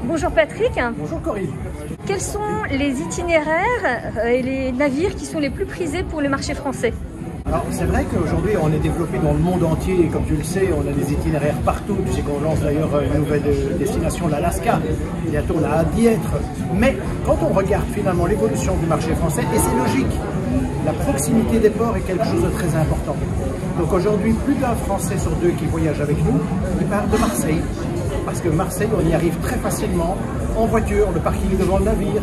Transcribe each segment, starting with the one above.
Bonjour Patrick. Bonjour Corinne. Quels sont les itinéraires et les navires qui sont les plus prisés pour le marché français? Alors c'est vrai qu'aujourd'hui on est développé dans le monde entier et comme tu le sais on a des itinéraires partout. Tu sais qu'on lance d'ailleurs une nouvelle destination, l'Alaska. Bientôt on a à Diètre. Mais quand on regarde finalement l'évolution du marché français, et c'est logique, la proximité des ports est quelque chose de très important. Donc aujourd'hui plus d'un Français sur deux qui voyage avec nous, il part de Marseille. Parce que Marseille, on y arrive très facilement, en voiture, le parking devant le navire,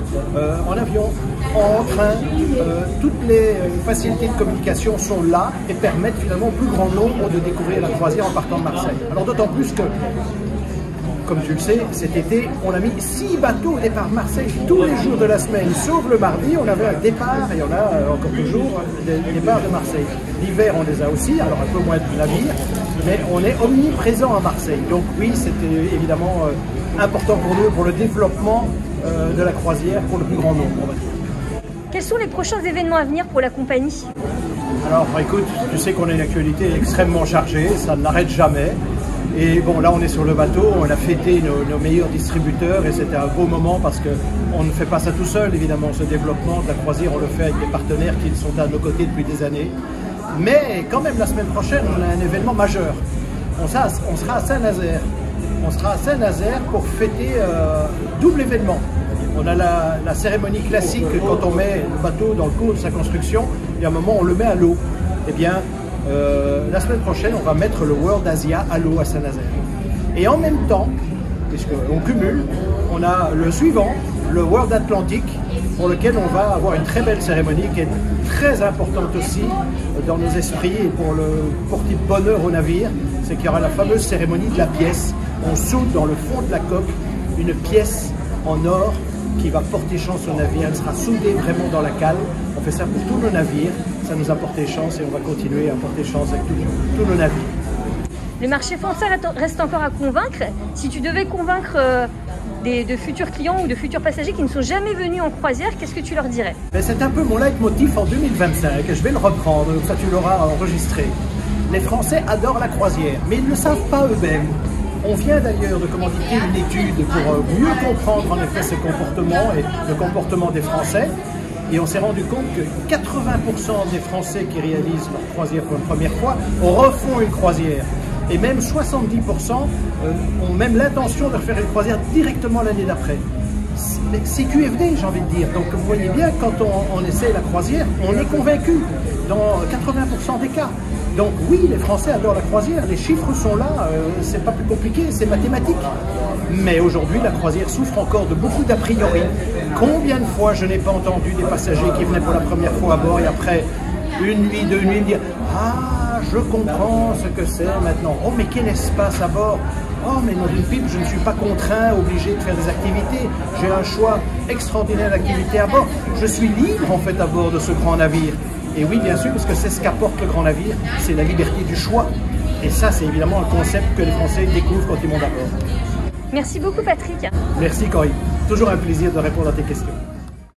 en avion, en train. Toutes les facilités de communication sont là et permettent finalement au plus grand nombre de découvrir la croisière en partant de Marseille. Alors d'autant plus que, comme tu le sais, cet été, on a mis 6 bateaux au départ de Marseille tous les jours de la semaine, sauf le mardi, on avait un départ, et on a encore toujours des départs de Marseille. L'hiver, on les a aussi, alors un peu moins de navires, mais on est omniprésent à Marseille. Donc oui, c'était évidemment important pour nous, pour le développement de la croisière, pour le plus grand nombre, on va dire. Quels sont les prochains événements à venir pour la compagnie? Alors écoute, tu sais qu'on a une actualité extrêmement chargée, ça n'arrête jamais. Et bon, là on est sur le bateau, on a fêté nos meilleurs distributeurs et c'était un beau moment parce qu'on ne fait pas ça tout seul, évidemment, ce développement de la croisière, on le fait avec des partenaires qui sont à nos côtés depuis des années. Mais quand même, la semaine prochaine, on a un événement majeur. On sera à Saint-Nazaire. On sera à Saint-Nazaire pour fêter double événement. On a la cérémonie classique quand on met le bateau dans le cours de sa construction et à un moment on le met à l'eau. Eh bien, la semaine prochaine, on va mettre le World Asia à l'eau à Saint-Nazaire. Et en même temps, puisqu'on cumule, on a le suivant, le World Atlantic, pour lequel on va avoir une très belle cérémonie qui est très importante aussi dans nos esprits et pour petit bonheur au navire, c'est qu'il y aura la fameuse cérémonie de la pièce. On soude dans le fond de la coque une pièce en or qui va porter chance au navire. Elle sera soudée vraiment dans la cale. On fait ça pour tous nos navires. Ça nous a porté chance et on va continuer à porter chance avec tous nos navires. Le marché français reste encore à convaincre. Si tu devais convaincre de futurs clients ou de futurs passagers qui ne sont jamais venus en croisière, qu'est-ce que tu leur dirais? C'est un peu mon leitmotiv en 2025. Je vais le reprendre, ça tu l'auras enregistré. Les Français adorent la croisière, mais ils ne le savent pas eux-mêmes. On vient d'ailleurs de commanditer une étude pour mieux comprendre en effet ce comportement et le comportement des Français. Et on s'est rendu compte que 80% des Français qui réalisent leur croisière pour la première fois refont une croisière. Et même 70% ont même l'intention de refaire une croisière directement l'année d'après. C'est QFD, j'ai envie de dire. Donc vous voyez bien, quand on essaie la croisière, on est convaincu dans 80% des cas. Donc oui, les Français adorent la croisière, les chiffres sont là, c'est pas plus compliqué, c'est mathématique. Mais aujourd'hui, la croisière souffre encore de beaucoup d'a priori. Combien de fois je n'ai pas entendu des passagers qui venaient pour la première fois à bord et après une nuit, 2 nuits, dire « Ah, je comprends ce que c'est maintenant. Oh, mais quel espace à bord! Oh, mais dans une pipe, je ne suis pas contraint, obligé de faire des activités. J'ai un choix extraordinaire d'activités à bord. Je suis libre, en fait, à bord de ce grand navire. » Et oui, bien sûr, parce que c'est ce qu'apporte le grand navire, c'est la liberté du choix. Et ça, c'est évidemment un concept que les Français découvrent quand ils montent à bord. Merci beaucoup, Patrick. Merci, Corinne. Toujours un plaisir de répondre à tes questions.